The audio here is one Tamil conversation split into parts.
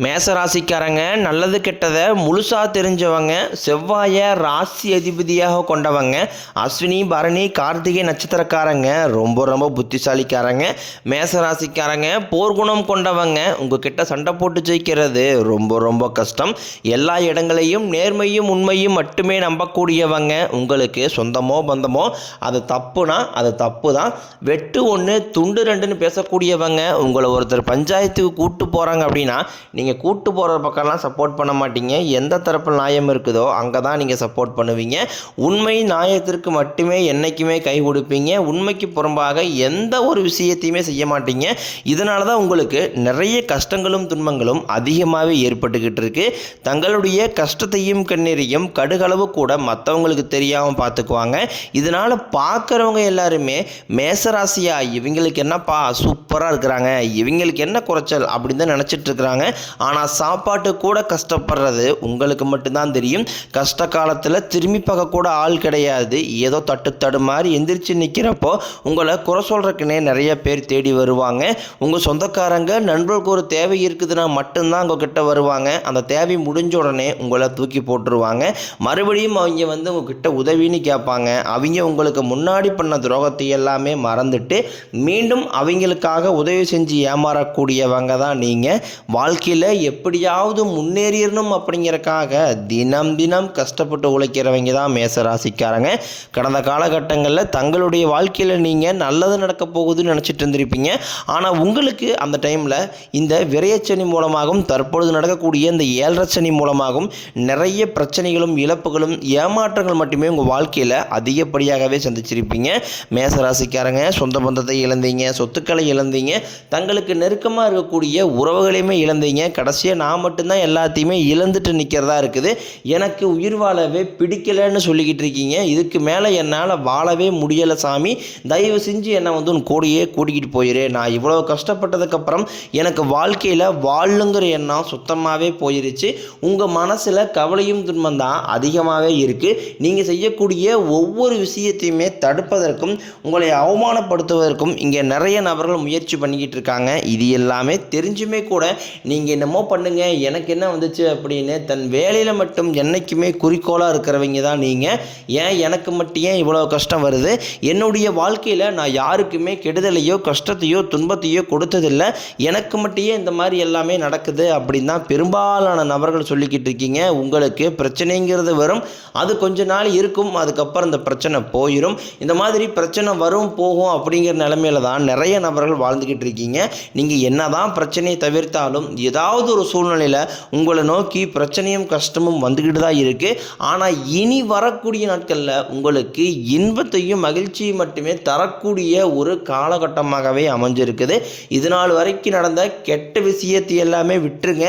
மேசராசிக்காரங்க நல்லது கெட்டதை முழுசாக தெரிஞ்சவங்க, செவ்வாயை ராசி அதிபதியாக கொண்டவங்க, அஸ்வினி பரணி கார்த்திகை நட்சத்திரக்காரங்க ரொம்ப ரொம்ப புத்திசாலிக்காரங்க. மேசராசிக்காரங்க போர்க்குணம் கொண்டவங்க, உங்ககிட்ட சண்டை போட்டு ஜெயிக்கிறது ரொம்ப ரொம்ப கஷ்டம். எல்லா இடங்களையும் நேர்மையும் உண்மையும் மட்டுமே நம்பக்கூடியவங்க. உங்களுக்கு சொந்தமோ பந்தமோ அது தப்புனா அது தப்பு தான். வெட்டு ஒன்று துண்டு ரெண்டுன்னு பேசக்கூடியவங்க. உங்களை ஒருத்தர் பஞ்சாயத்துக்கு கூட்டு போகிறாங்க அப்படின்னா நீங்கள் கூட்டு போகிற பக்கம்லாம் சப்போர்ட் பண்ண மாட்டீங்க. எந்த தரப்பில் நியாயம் இருக்குதோ அங்கே தான் நீங்கள் சப்போர்ட் பண்ணுவீங்க. உண்மை நியாயத்திற்கு மட்டுமே என்றைக்குமே கை கொடுப்பீங்க. உண்மைக்கு புறம்பாக எந்த ஒரு விஷயத்தையுமே செய்ய மாட்டீங்க. இதனால தான் உங்களுக்கு நிறைய கஷ்டங்களும் துன்பங்களும் அதிகமாகவே ஏற்பட்டுக்கிட்டு இருக்கு. தங்களுடைய கஷ்டத்தையும் கண்ணீரையும் கடுகளவு கூட மற்றவங்களுக்கு தெரியாமல் பார்த்துக்குவாங்க. இதனால் பார்க்குறவங்க எல்லாருமே மேசராசியா இவங்களுக்கு என்னப்பா சூப்பராக இருக்கிறாங்க, இவங்களுக்கு என்ன குறைச்சல் அப்படின்னு தான் நினச்சிட்டு இருக்கிறாங்க. ஆனால் சாப்பாட்டு கூட கஷ்டப்படுறது உங்களுக்கு மட்டும்தான் தெரியும். கஷ்ட காலத்தில் திரும்பி பார்க்க கூட ஆள் கிடையாது. ஏதோ தட்டு மாதிரி எந்திரிச்சு நிற்கிறப்போ உங்களை குறை சொல்கிறதுக்குன்னே நிறைய பேர் தேடி வருவாங்க. உங்கள் சொந்தக்காரங்க நண்பர்களுக்கு ஒரு தேவை இருக்குதுன்னா மட்டும்தான் உங்ககிட்ட வருவாங்க. அந்த தேவை முடிஞ்ச உடனே உங்களை தூக்கி போட்டுருவாங்க. மறுபடியும் அவங்க உங்ககிட்ட உதவின்னு கேட்பாங்க. அவங்க உங்களுக்கு முன்னாடி பண்ண துரோகத்தை எல்லாமே மறந்துட்டு மீண்டும் அவங்களுக்காக உதவி செஞ்சு ஏமாறக்கூடியவங்க தான் நீங்கள். வாழ்க்கையில் எப்படியாவது முன்னேறிடணும் அப்படிங்கிறக்காக தினம் தினம் கஷ்டப்பட்டு உழைக்கிறவங்க தான் மேசராசிக்காரங்க. கடந்த காலகட்டங்களில் தங்களுடைய வாழ்க்கையில் நீங்கள் நல்லது நடக்க போகுதுன்னு நினச்சிட்டு இருந்திருப்பீங்க. ஆனால் உங்களுக்கு அந்த டைமில் இந்த விரயச்சனி மூலமாகவும் தற்பொழுது நடக்கக்கூடிய இந்த ஏழரச்சனி மூலமாகவும் நிறைய பிரச்சனைகளும் இழப்புகளும் ஏமாற்றங்கள் மட்டுமே உங்கள் வாழ்க்கையில் அதிகப்படியாகவே சந்திச்சிருப்பீங்க. மேசராசிக்காரங்க சொந்த பந்தத்தை இழந்தீங்க, சொத்துக்களை இழந்தீங்க, தங்களுக்கு நெருக்கமாக இருக்கக்கூடிய உறவுகளையுமே இழந்தீங்க. கடைசியாக நான் மட்டும்தான் எல்லாத்தையுமே இழந்துட்டு நிற்கிறதா இருக்குது, எனக்கு உயிர் வாழவே பிடிக்கலைன்னு சொல்லிக்கிட்டு இருக்கீங்க. இதுக்கு மேலே என்னால் வாழவே முடியலை சாமி, தயவு செஞ்சு என்னை உன் கூடையே கூட்டிக்கிட்டு போயிரு. நான் இவ்வளோ கஷ்டப்பட்டதுக்கப்புறம் எனக்கு வாழ்க்கையில் வாழுங்கிற எண்ணம் சுத்தமாகவே போயிருச்சு. உங்கள் மனசில் கவலையும் துன்பம் தான் அதிகமாகவே இருக்குது. நீங்கள் செய்யக்கூடிய ஒவ்வொரு விஷயத்தையுமே தடுப்பதற்கும் உங்களை அவமானப்படுத்துவதற்கும் இங்கே நிறைய நபர்கள் முயற்சி பண்ணிக்கிட்டு இருக்காங்க. இது எல்லாமே தெரிஞ்சுமே கூட நீங்கள் என்னமோ பண்ணுங்க எனக்கு என்ன வந்துச்சு அப்படின்னு தன் வேலையில் மட்டும் என்றைக்குமே குறிக்கோளாக இருக்கிறவங்க தான் நீங்கள். ஏன் எனக்கு மட்டும் ஏன் இவ்வளோ கஷ்டம் வருது, என்னுடைய வாழ்க்கையில் நான் யாருக்குமே கெடுதலையோ கஷ்டத்தையோ துன்பத்தையோ கொடுத்ததில்லை, எனக்கு மட்டும் இந்த மாதிரி எல்லாமே நடக்குது அப்படின்னு தான் பெரும்பாலான நபர்கள் சொல்லிக்கிட்டு இருக்கீங்க. உங்களுக்கு பிரச்சனைங்கிறது வரும், அது கொஞ்ச நாள் இருக்கும், அதுக்கப்புறம் இந்த பிரச்சனை போயிடும். இந்த மாதிரி பிரச்சனை வரும் போகும் அப்படிங்கிற நிலைமையில தான் நிறைய நபர்கள் வாழ்ந்துக்கிட்டு இருக்கீங்க. நீங்கள் என்னதான் பிரச்சனையை தவிர்த்தாலும் ஏதாவது ஒரு சூழ்நிலையில் உங்களை நோக்கி பிரச்சனையும் கஷ்டமும் வந்துக்கிட்டு தான் இருக்குது. ஆனால் இனி வரக்கூடிய நாட்களில் உங்களுக்கு இன்பத்தையும் மகிழ்ச்சியும் மட்டுமே தரக்கூடிய ஒரு காலகட்டமாகவே அமைஞ்சிருக்குது. இதனால் வரைக்கும் நடந்த கெட்ட விஷயத்தை எல்லாமே விட்டுருங்க.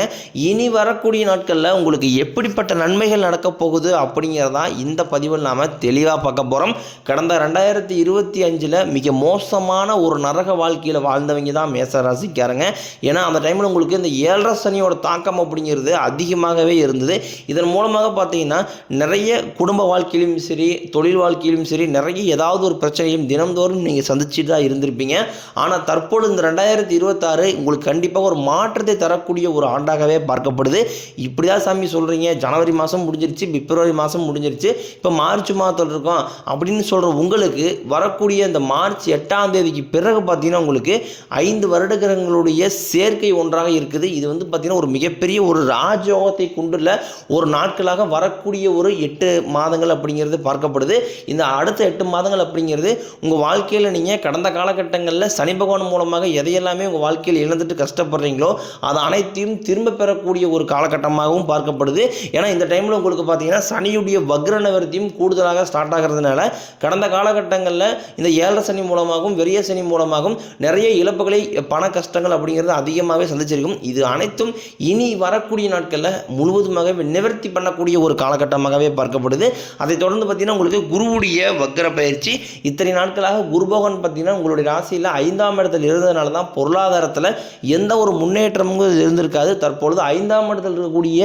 இனி வரக்கூடிய நாட்களில் உங்களுக்கு எப்படிப்பட்ட நன்மைகள் நடக்க போகுது அப்படிங்கிறதான் இந்த பதிவில் நாம் தெளிவாக பார்க்க போகிறோம். கடந்த 2025 மிக மோசமான ஒரு நரக வாழ்க்கையில் வாழ்ந்தவங்க தான் மேசராசிக்காரங்க. ஏன்னா அந்த டைமில் உங்களுக்கு இந்த ஏழரை சனியோட தாக்கம் அப்படிங்கிறது அதிகமாகவே இருந்தது. இதன் மூலமாக பார்த்தீங்கன்னா நிறைய குடும்ப வாழ்க்கையிலும் சரி தொழில் வாழ்க்கையிலும் சரி நிறைய ஏதாவது ஒரு பிரச்சனையும் தினந்தோறும் நீங்கள் சந்திச்சுட்டு தான் இருந்திருப்பீங்க. ஆனால் தற்போது இந்த 2026 உங்களுக்கு கண்டிப்பாக ஒரு மாற்றத்தை தரக்கூடிய ஒரு ஆண்டாகவே பார்க்கப்படுது. இப்படி தான் சாமி சொல்கிறீங்க, ஜனவரி மாதம் முடிஞ்சிருச்சு, பிப்ரவரி மாதம் முடிஞ்சிருச்சு, இப்போ மார்ச் மாதத்தில் இருக்கோம் அப்படின்னு சொல்கிற உங்களுக்கு வரக்கூடிய இந்த மார்ச் 8ஆம் தேதிக்கு பிறகு பார்த்தீங்கன்னா உங்களுக்கு 5 வருட கிரகங்களுடைய சேர்க்கை ஒன்றாக இருக்குது. இது பார்த்தீங்கன்னா ஒரு மிகப்பெரிய ஒரு ராஜயோகத்தை கொண்டுள்ள ஒரு நாட்களாக வரக்கூடிய ஒரு 8 மாதங்கள் அப்படிங்கிறது பார்க்கப்படுது. இந்த அடுத்த 8 மாதங்கள் அப்படிங்கிறது உங்கள் வாழ்க்கையில் நீங்கள் கடந்த காலகட்டங்களில் சனி பகவான் மூலமாக எதையெல்லாமே உங்கள் வாழ்க்கையில் இழந்துட்டு கஷ்டப்படுறீங்களோ அது அனைத்தையும் திரும்ப பெறக்கூடிய ஒரு காலகட்டமாகவும் பார்க்கப்படுது. ஏன்னா இந்த டைமில் உங்களுக்கு பார்த்தீங்கன்னா சனியுடைய வக்ர நிவர்த்தியும் கூடுதலாக ஸ்டார்ட் ஆகிறதுனால கடந்த காலகட்டங்களில் இந்த ஏழரை சனி மூலமாகவும் வெறிய சனி மூலமாகவும் நிறைய இழப்புகளை பண கஷ்டங்கள் அப்படிங்கிறது அதிகமாகவே சந்திச்சிருக்கும். இது அனைத்தும் இனி வரக்கூடிய நாட்களில் முழுவதுமாகவே நிவர்த்தி பண்ணக்கூடிய ஒரு காலகட்டமாகவே பார்க்கப்படுது. அதை தொடர்ந்து பார்த்தீங்கன்னா உங்களுக்கு குருவுடைய வக்ர பயிற்சி இத்தனை நாட்களாக குருபகவான் பார்த்தீங்கன்னா உங்களுடைய ராசியில் 5ஆம் இடத்தில் இருந்ததுனால தான் பொருளாதாரத்தில் எந்த ஒரு முன்னேற்றமும் இருந்திருக்காது. தற்பொழுது 5ஆம் இடத்தில் இருக்கக்கூடிய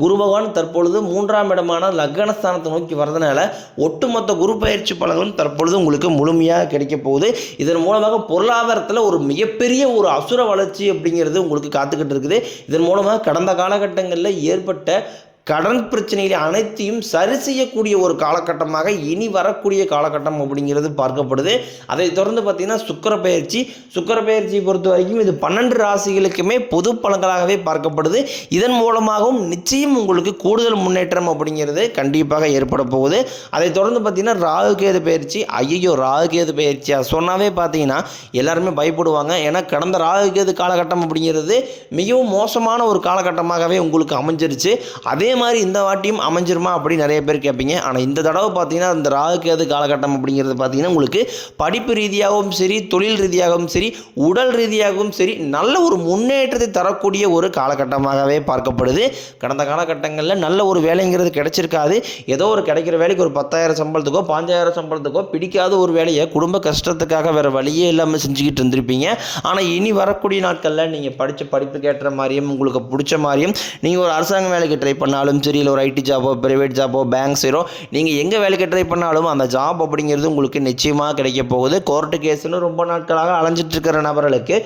குரு பகவான் தற்பொழுது 3ஆம் இடமான லக்னஸ்தானத்தை நோக்கி வரதுனால ஒட்டுமொத்த குரு பயிற்சி பலன்களும் தற்பொழுது உங்களுக்கு முழுமையாக கிடைக்க போகுது. இதன் மூலமாக பொருளாதாரத்தில் ஒரு மிகப்பெரிய ஒரு அசுர வளர்ச்சி அப்படிங்கிறது உங்களுக்கு காத்துக்கிட்டு இருக்குது. போகுது. இதன் மூலமாக கடந்த காலகட்டங்களில் ஏற்பட்ட கடன் பிரச்சனைகளை அனைத்தையும் சரி செய்யக்கூடிய ஒரு காலகட்டமாக இனி வரக்கூடிய காலகட்டம் அப்படிங்கிறது பார்க்கப்படுது. அதை தொடர்ந்து பார்த்தீங்கன்னா சுக்கிர பயிற்சியை பொறுத்த வரைக்கும் இது 12 ராசிகளுக்குமே பொது பலன்களாகவே பார்க்கப்படுது. இதன் மூலமாகவும் நிச்சயம் உங்களுக்கு கூடுதல் முன்னேற்றம் அப்படிங்கிறது கண்டிப்பாக ஏற்பட போகுது. அதை தொடர்ந்து பார்த்தீங்கன்னா ராகுகேது பயிற்சி. ராகுகேது பயிற்சியா சொன்னாவே பார்த்தீங்கன்னா எல்லாருமே பயப்படுவாங்க. ஏன்னா கடந்த ராகுகேது காலகட்டம் அப்படிங்கிறது மிகவும் மோசமான ஒரு காலகட்டமாகவே உங்களுக்கு அமைஞ்சிருச்சு. அதே மாதிரி இந்த வாட்டியும் அமைஞ்சிருமா அப்படின்னு நிறைய பேர் கேட்பீங்க. ஆனால் இந்த தடவை பார்த்தீங்கன்னா இந்த ராகுகேது காலகட்டம் அப்படிங்கிறது பார்த்தீங்கன்னா உங்களுக்கு படிப்பு ரீதியாகவும் சரி, தொழில் ரீதியாகவும் சரி, உடல் ரீதியாகவும் சரி நல்ல ஒரு முன்னேற்றத்தை தரக்கூடிய ஒரு காலகட்டமாகவே பார்க்கப்படுது. கடந்த காலகட்டங்களில் நல்ல ஒரு வேலைங்கிறது கிடைச்சிருக்காது. ஏதோ ஒரு கிடைக்கிற வேலைக்கு ஒரு 10,000 சம்பளத்துக்கோ 5,000 சம்பளத்துக்கோ பிடிக்காத ஒரு வேலையை குடும்ப கஷ்டத்துக்காக வேறு வழியே இல்லாமல் செஞ்சுக்கிட்டு இருந்திருப்பீங்க. ஆனால் இனி வரக்கூடிய நாட்களில் நீங்கள் படித்த படிப்புக்கு ஏற்ற மாதிரியும் உங்களுக்கு பிடிச்ச மாதிரியும் நீங்கள் ஒரு அரசாங்க வேலைக்கு ட்ரை பண்ணாலும் சரி, இல்லை ஒரு ஐடி ஜாபோ, பிரைவேட் ஜாபோ, பேங்க் சைடோ நீங்கள் எங்கே வேலைக்கு ட்ரை பண்ணாலும் அந்த ஜாப் அப்படிங்கிறது உங்களுக்கு நிச்சயமாக கிடைக்க போகுது. கோர்ட்டு கேஸ்னு ரொம்ப நாட்களாக அலைஞ்சிட்டு இருக்கிற நபர்களுக்கு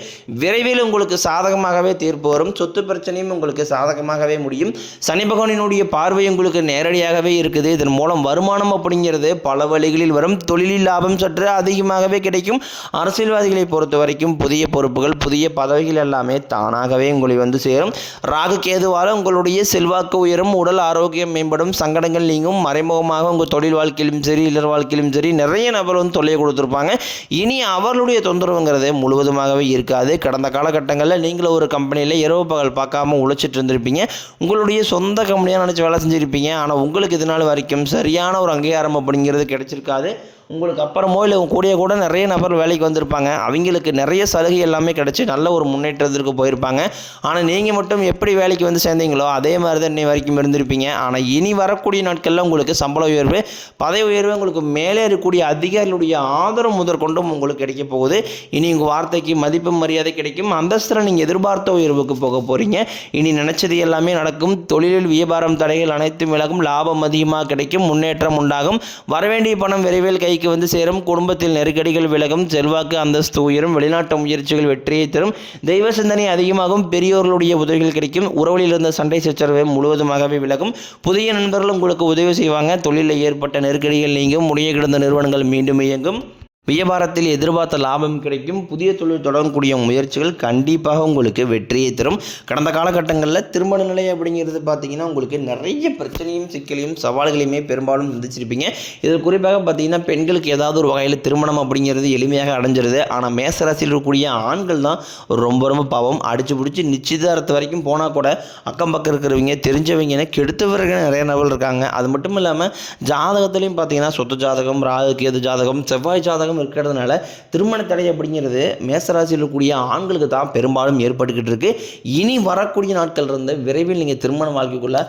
விரைவில் உங்களுக்கு சாதகமாகவே தீர்ப்பு வரும். சொத்து பிரச்சனையும் உங்களுக்கு சாதகமாகவே முடியும். சனி பகவானினுடைய பார்வை உங்களுக்கு நேரடியாகவே இருக்குது. இதன் மூலம் வருமானம் அப்படிங்கிறது பல வழிகளில் வரும். தொழிலில் லாபம் சற்று அதிகமாகவே கிடைக்கும். அரசியல்வாதிகளை பொறுத்த வரைக்கும் புதிய பொறுப்புகள், புதிய பதவிகள் எல்லாமே தானாகவே உங்களை வந்து சேரும். ராகு கேதுவால் உங்களுடைய செல்வாக்கு உயரும், உடல் ஆரோக்கியம் மேம்படும், சங்கடங்கள் நீங்கும். மறைமுகமாக உங்கள் தொழில் வாழ்க்கையிலும் சரி, இல்லற வாழ்க்கையிலும் சரி நிறைய நபர் வந்து தொல்லையை கொடுத்துருப்பாங்க. இனி அவர்களுடைய தொந்தரவுங்கிறது முழுவதுமாகவே இருக்காது. கடந்த காலகட்டங்களில் நீங்களும் ஒரு கம்பெனியில் இரவு பகல் பார்க்காம உழைச்சிட்டு இருந்திருப்பீங்க. உங்களுடைய சொந்த கம்பெனியாக நினச்சி வேலை செஞ்சுருப்பீங்க. ஆனால் உங்களுக்கு இது நாள் வரைக்கும் சரியான ஒரு அங்கீகாரம் அப்படிங்கிறது கிடைச்சிருக்காது. உங்களுக்கு அப்புறமோ இல்லை கூட நிறைய நபர் வேலைக்கு வந்திருப்பாங்க. அவங்களுக்கு நிறைய சலுகை எல்லாமே கிடச்சி நல்ல ஒரு முன்னேற்றத்திற்கு போயிருப்பாங்க. ஆனால் நீங்கள் மட்டும் எப்படி வேலைக்கு வந்து சேர்ந்தீங்களோ அதே மாதிரி தான் இன்னை வரைக்கும் இருந்திருப்பீங்க. ஆனால் இனி வரக்கூடிய நாட்களில் உங்களுக்கு சம்பள உயர்வு, பதவி உயர்வு, உங்களுக்கு மேலே இருக்கக்கூடிய அதிகாரிகளுடைய ஆதரவு முதற்கொண்டும் உங்களுக்கு கிடைக்க போகுது. இனி உங்கள் வார்த்தைக்கு மதிப்பு மரியாதை கிடைக்கும். அந்தஸ்தில் நீங்கள் எதிர்பார்த்த உயர்வுக்கு போக போகிறீங்க. இனி நினச்சது எல்லாமே நடக்கும். தொழிலில் வியாபாரம் தடைகள் அனைத்தும் விலகும். லாபம் அதிகமாக கிடைக்கும். முன்னேற்றம் உண்டாகும். வரவேண்டிய பணம் விரைவில் கை வந்து சேரும். குடும்பத்தில் நெருக்கடிகள் விலகும். செல்வாக்கு அந்தஸ்து உயரும். வெளிநாட்டு முயற்சிகள் வெற்றியை தரும். தெய்வ சிந்தனை அதிகமாகும். பெரியோர்களுடைய உதவிகள் கிடைக்கும். உறவில் இருந்த சண்டை சச்சரவு முழுவதுமாகவே விலகும். புதிய நண்பர்கள் உங்களுக்கு உதவி செய்வாங்க. தொழிலில் ஏற்பட்ட நெருக்கடிகள் நீங்கும். முடிய கிடந்த நிறுவனங்கள் மீண்டும் இயங்கும். வியாபாரத்தில் எதிர்பார்த்த லாபம் கிடைக்கும். புதிய தொழில் தொடங்கக்கூடிய முயற்சிகள் கண்டிப்பாக உங்களுக்கு வெற்றியை தரும். கடந்த காலகட்டங்களில் திருமண நிலை அப்படிங்கிறது பார்த்தீங்கன்னா உங்களுக்கு நிறைய பிரச்சனையும் சிக்கலையும் சவால்களையுமே பெரும்பாலும் சந்திச்சிருப்பீங்க. இதில் குறிப்பாக பார்த்தீங்கன்னா பெண்களுக்கு ஏதாவது ஒரு வகையில் திருமணம் அப்படிங்கிறது எளிமையாக அடைஞ்சிருது. ஆனால் மேசராசியில் இருக்கக்கூடிய ஆண்கள் தான் ரொம்ப பாவம். அடிச்சு பிடிச்சி நிச்சயதார்த்த வரைக்கும் போனால் கூட அக்கம் பக்கம் இருக்கிறவங்க தெரிஞ்சவங்க கெடுத்தவர்கள் நிறைய நபர்கள் இருக்காங்க. அது மட்டும் இல்லாமல் ஜாதகத்துலேயும் பார்த்தீங்கன்னா சொத்து ஜாதகம், ராகு கேது ஜாதகம், செவ்வாய் ஜாதகம் இருக்கிறதுனால திருமண தடை அப்படிங்கிறது மேசராசியில் இருக்கக்கூடிய ஆண்களுக்கு தான் பெரும்பாலும் ஏற்பட்டுக்கிட்டு இருக்கு. இனி வரக்கூடிய நாட்கள் இருந்து விரைவில் நீங்கள் திருமண வாழ்க்கைக்குள்ள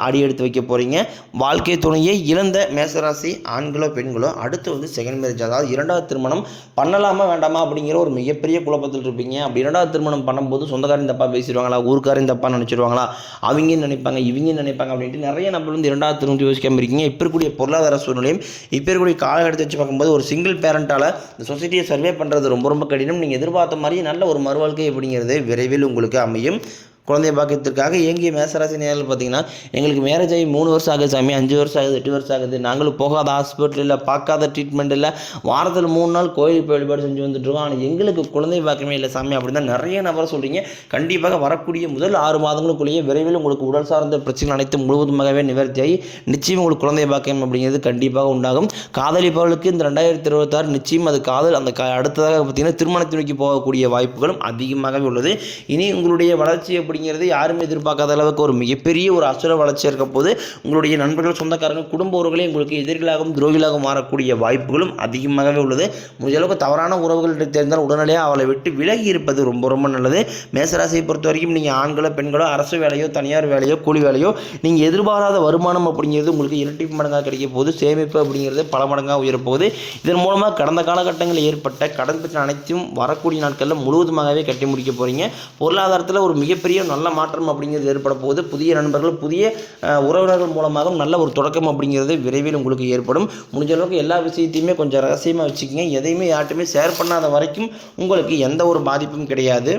அடி எடுத்து வைக்க போகிறீங்க. வாழ்க்கை துணையை இழந்த மேசராசி ஆண்களோ பெண்களோ அடுத்து வந்து செகண்ட் மேரேஜ், அதாவது இரண்டாவது திருமணம் பண்ணலாமா வேண்டாமா அப்படிங்கிற ஒரு மிகப்பெரிய குழப்பத்தில் இருப்பீங்க. அப்படி இரண்டாவது திருமணம் பண்ணும்போது சொந்தக்காரன் தப்பாக பேசிடுவாங்களா, ஊருக்காரன் தப்பாக நினச்சிடுவாங்களா, அவங்க நினைப்பாங்க இவங்க நினைப்பாங்க அப்படின்ட்டு நிறைய நபர் வந்து இரண்டாவது திருமணம் யோசிக்காமல் இருக்கீங்க. இப்போ இருக்கக்கூடிய பொருளாதார சூழ்நிலையும் இப்போ இருக்கக்கூடிய காலகட்டத்தை வச்சு பார்க்கும்போது ஒரு சிங்கிள் பேரண்டால் இந்த சொசைட்டியை சர்வே பண்ணுறது ரொம்ப கடினம். நீங்கள் எதிர்பார்த்த மாதிரி நல்ல ஒரு மறுவாழ்க்கை அப்படிங்கிறது விரைவில் உங்களுக்கு அமையும். குழந்தை பாக்கியத்திற்காக இயங்கிய மேசராசி நேரில் பார்த்தீங்கன்னா எங்களுக்கு மேரேஜ் ஆகி 3 வருஷம் ஆகுது சாமி, 5 வருஷம் ஆகுது, 8 வருஷம் ஆகுது, நாங்களும் போகாத ஹாஸ்பிட்டல் இல்லை, பார்க்காத ட்ரீட்மெண்ட் இல்லை, வாரத்தில் 3 நாள் கோயில் வழிபாடு செஞ்சு வந்துட்டுருக்கோம், ஆனால் எங்களுக்கு குழந்தை பாக்கியமே இல்லை சாமி அப்படின்னு தான் நிறைய நபர் சொல்கிறீங்க. கண்டிப்பாக வரக்கூடிய முதல் 6 மாதங்களுக்குள்ளேயே விரைவில் உங்களுக்கு உடல் சார்ந்த பிரச்சனைகள் அனைத்தும் முழுவதுமாகவே நிவர்த்தியாகி நிச்சயம் உங்களுக்கு குழந்தை பாக்கியம் அப்படிங்கிறது கண்டிப்பாக உண்டாகும். காதலிப்பவர்களுக்கு இந்த 2026 நிச்சயம் அது காதல் அடுத்ததாக பார்த்தீங்கன்னா திருமணத்தை நோக்கி போகக்கூடிய வாய்ப்புகளும் அதிகமாகவே உள்ளது. இனி உங்களுடைய வளர்ச்சி அப்படிங்கிறது யாருமே எதிர்பார்க்காத அளவுக்கு ஒரு மிகப்பெரிய ஒரு அசுர வளர்ச்சி இருக்க போது உங்களுடைய நண்பர்கள், சொந்தக்காரர்கள், குடும்ப உறவுகளே உங்களுக்கு எதிரிகளாகவும் துரோகிகளாகவும் மாறக்கூடிய வாய்ப்புகளும் அதிகமாகவே உள்ளது. முடிஞ்ச அளவுக்கு தவறான உறவுகள் தெரிந்தால் உடனடியாக அவளை விட்டு விலகி இருப்பது ரொம்ப நல்லது. மேசராசியை பொறுத்த வரைக்கும் நீங்கள் ஆண்களோ பெண்களோ அரசு வேலையோ தனியார் வேலையோ கூலி வேலையோ நீங்கள் எதிர்பாராத வருமானம் அப்படிங்கிறது உங்களுக்கு இரட்டிப்பு மடங்காக கிடைக்க போகுது. சேமிப்பு அப்படிங்கிறது பல மடங்காக உயரப்போகுது. இதன் மூலமாக கடந்த காலகட்டங்களில் ஏற்பட்ட கடன் பிரச்சனை அனைத்தும் வரக்கூடிய நாட்களில் முழுவதுமாகவே கட்டி முடிக்க போகிறீங்க. பொருளாதாரத்தில் ஒரு மிகப்பெரிய நல்ல மாற்றம் அப்படிங்கிறது ஏற்பட போகுது. புதிய நண்பர்கள், புதிய உறவினர்கள் மூலமாக நல்ல ஒரு தொடக்கம் அப்படிங்கிறது விரைவில் உங்களுக்கு ஏற்படும். முடிஞ்ச அளவுக்கு எல்லா விஷயத்தையுமே கொஞ்சம் ரகசியமாக வச்சுக்கோங்க. எதையுமே யார்ட்டுமே ஷேர் பண்ணாத வரைக்கும் உங்களுக்கு எந்த ஒரு பாதிப்பும் கிடையாது.